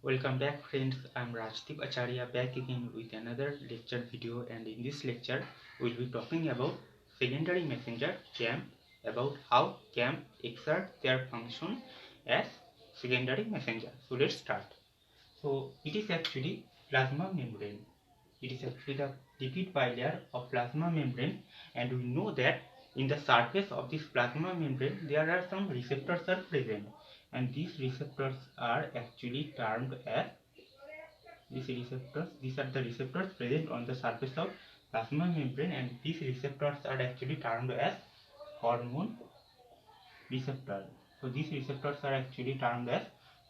Welcome back friends, I'm Rajdeep Acharya back again with another lecture video, and in this lecture we'll be talking about secondary messenger CAM, about how CAM exert their function as secondary messenger. So let's start. So it is actually plasma membrane. It is actually the lipid bilayer of plasma membrane, and we know that in the surface of this plasma membrane there are some receptors are present, and these receptors are actually termed as these are the receptors present on the surface of plasma membrane, and these receptors are actually termed as hormone receptor. So these receptors are actually termed as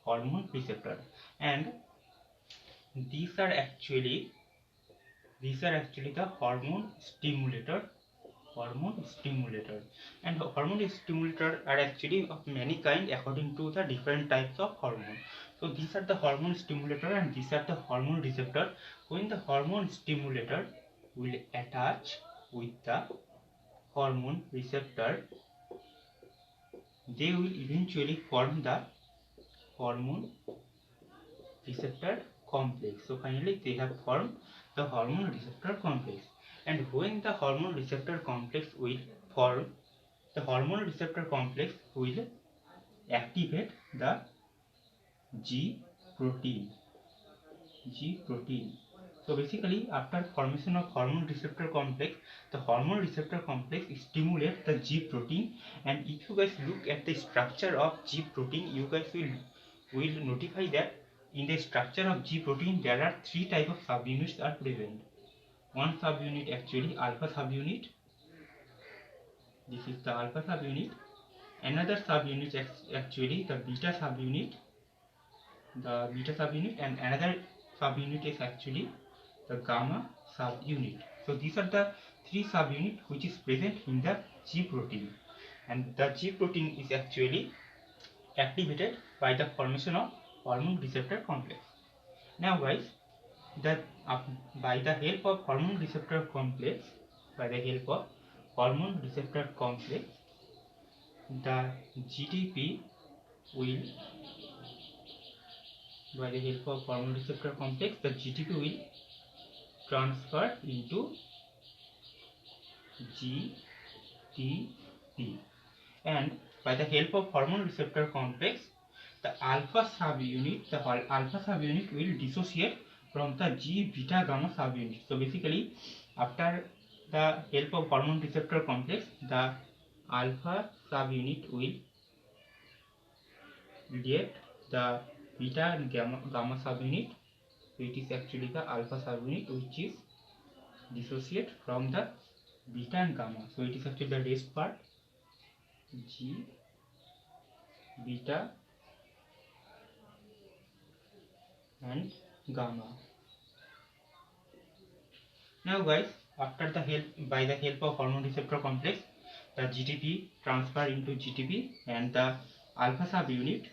hormone receptor, and these are actually the hormone stimulator. And hormone stimulator are actually of many kind according to the different types of hormone. So these are the hormone stimulator and these are the hormone receptor. When the hormone stimulator will attach with the hormone receptor, they will eventually form the hormone receptor complex. So finally they have formed the hormone receptor complex. And when the hormone receptor complex will form, the hormone receptor complex will activate the G protein. So basically, after formation of hormone receptor complex, the hormone receptor complex stimulates the G protein. And if you guys look at the structure of G protein, you guys will notify that in the structure of G protein there are three types of subunits are present. One subunit actually alpha subunit. This is the alpha subunit. Another subunit is actually the beta subunit. And another subunit is actually the gamma subunit. So these are the three subunits which is present in the G protein, and the G protein is actually activated by the formation of hormone receptor complex. Now guys, that by the help of hormone receptor complex, the GTP will by the help of hormone receptor complex, the GTP will transfer into GTP, and by the help of hormone receptor complex, the alpha subunit will dissociate from the G beta gamma subunit. So basically, after the help of hormone receptor complex, the alpha subunit will reject the beta and gamma subunit. So it is actually the alpha subunit which is dissociate from the beta and gamma. So it is actually the rest part, G beta and gamma. Now guys, after the help of hormone receptor complex, the GTP transfer into GTP, and the alpha subunit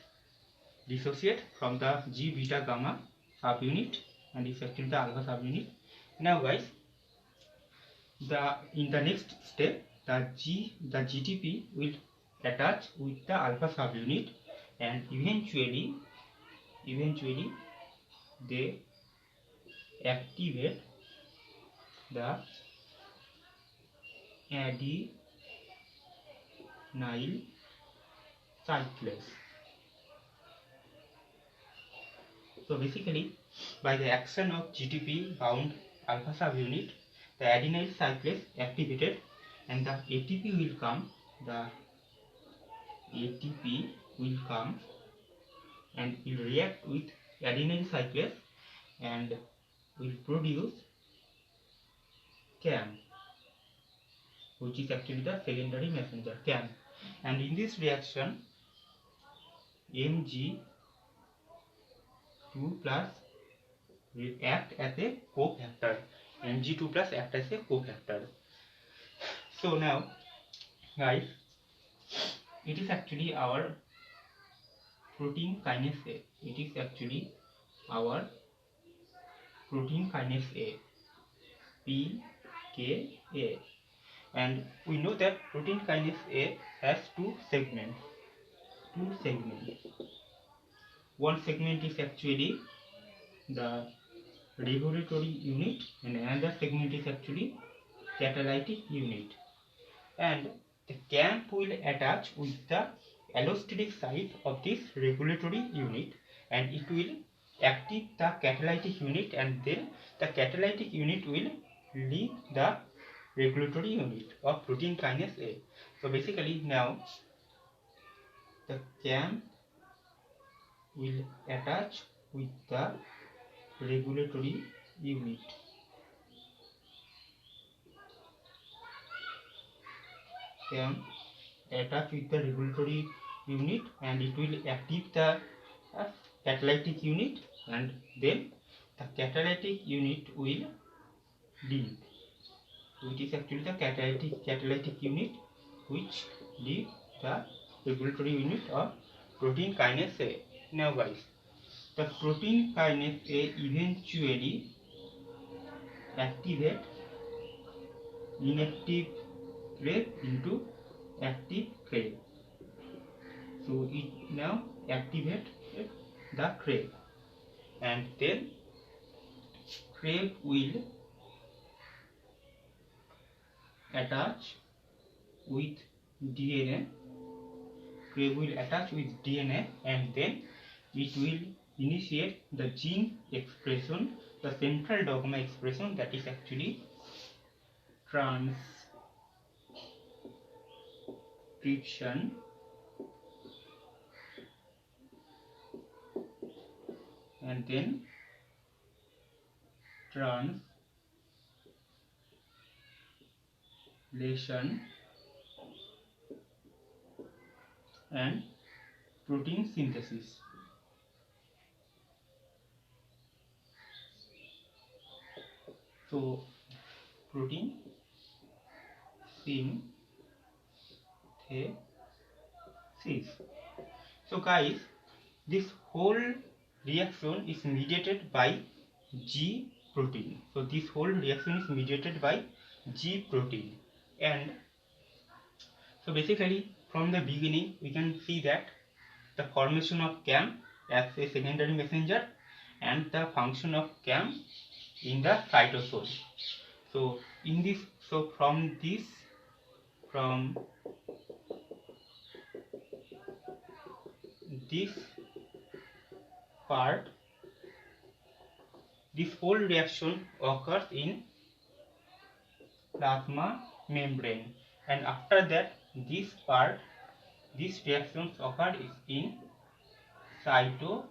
dissociate from the G beta gamma subunit, and is actually the alpha subunit. Now guys, in the next step, the GTP will attach with the alpha subunit, and eventually they activate the adenyl cyclase. So basically, by the action of GTP bound alpha subunit, the adenyl cyclase activated, and the ATP will come. And will react with adenyl cyclase and will produce CAM, which is actually the secondary messenger CAM. And in this reaction, Mg2 plus will act as a cofactor. Mg2 plus act as a cofactor. So now, guys, it is actually our protein kinase A. It is actually our protein kinase A, PKA. And we know that protein kinase A has two segments. one segment is actually the regulatory unit and another segment is actually catalytic unit, and the clamp will attach with the allostatic side of this regulatory unit and it will active the catalytic unit, and then the catalytic unit will leave the regulatory unit of protein kinase A. So basically now the clamp will attach with the regulatory unit. Clamp attach with the regulatory unit and it will active the catalytic unit, and then the catalytic unit will leave, which is actually the catalytic unit which leave the regulatory unit of protein kinase A. Now guys, the protein kinase A eventually activate inactive crave into active crave. So it now activate the crave, and then crave will attach with DNA. Crave will attach with DNA and then it will initiate the gene expression, the central dogma expression, that is actually transcription, and then translation and protein synthesis. So protein synthesis. So guys, this whole reaction is mediated by G protein. So this whole reaction is mediated by G protein, and so basically from the beginning we can see that the formation of clamp as a secondary messenger and the function of clamp in the cytosol. So in this, so from this part, this whole reaction occurs in plasma membrane, and after that this reactions occur in cytosol.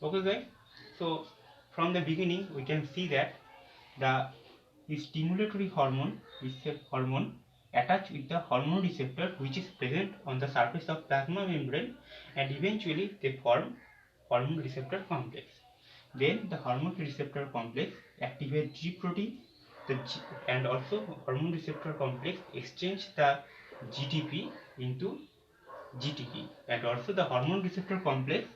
Okay guys, so from the beginning we can see that the stimulatory hormone is a hormone attached with the hormone receptor which is present on the surface of plasma membrane, and eventually they form hormone receptor complex. Then the hormone receptor complex activates G protein, and also hormone receptor complex exchange the GTP into GTP, and also the hormone receptor complex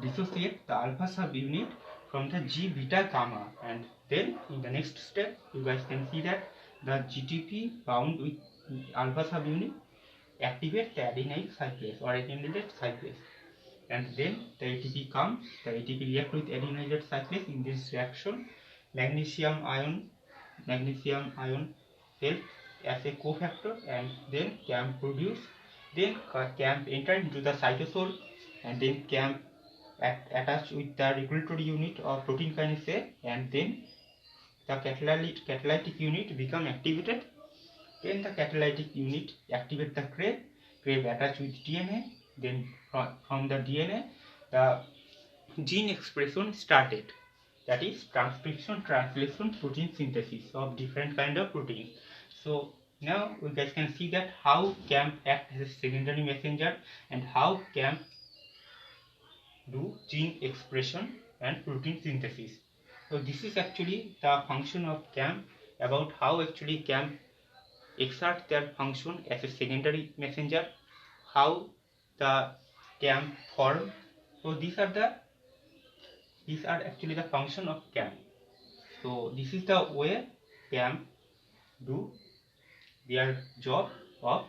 dissociate the alpha subunit from the G beta gamma, and then in the next step you guys can see that the GTP bound with alpha subunit activate the adenyl cyclase or adenylate cyclase, and then the ATP comes, the ATP react with adenylated cyclase. In this reaction magnesium ion helps as a cofactor, and then CAMP produce, then CAMP enter into the cytosol, and then CAMP attached with the regulatory unit of protein kinase A, and then the catalytic unit become activated. Then the catalytic unit activate the crave attached with DNA. Then from the DNA the gene expression started, that is transcription, translation, protein synthesis of different kind of proteins. So now you guys can see that how CAMP act as a secondary messenger and how CAMP do gene expression and protein synthesis. So this is actually the function of CAMP, about how actually CAMP exert their function as a secondary messenger, how the CAMP form. So these are actually the function of CAMP. So this is the way CAMP do their job of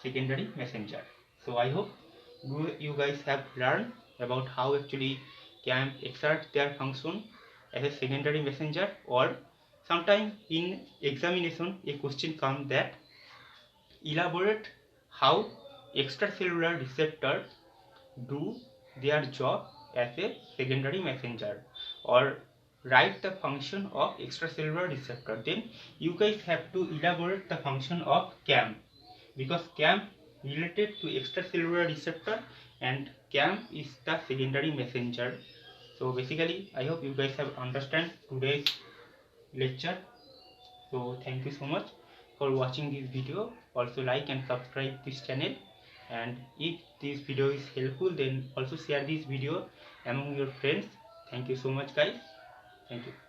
secondary messenger. So I hope you guys have learned about how actually CAM exert their function as a secondary messenger, or sometime in examination a question comes that elaborate how extracellular receptors do their job as a secondary messenger, or write the function of extracellular receptor. Then you guys have to elaborate the function of CAM, because CAM related to extracellular receptor and CAM is the secondary messenger. So basically I hope you guys have understand today's lecture. So thank you so much for watching this video. Also like and subscribe this channel, and if this video is helpful then also share this video among your friends. Thank you so much guys. Thank you.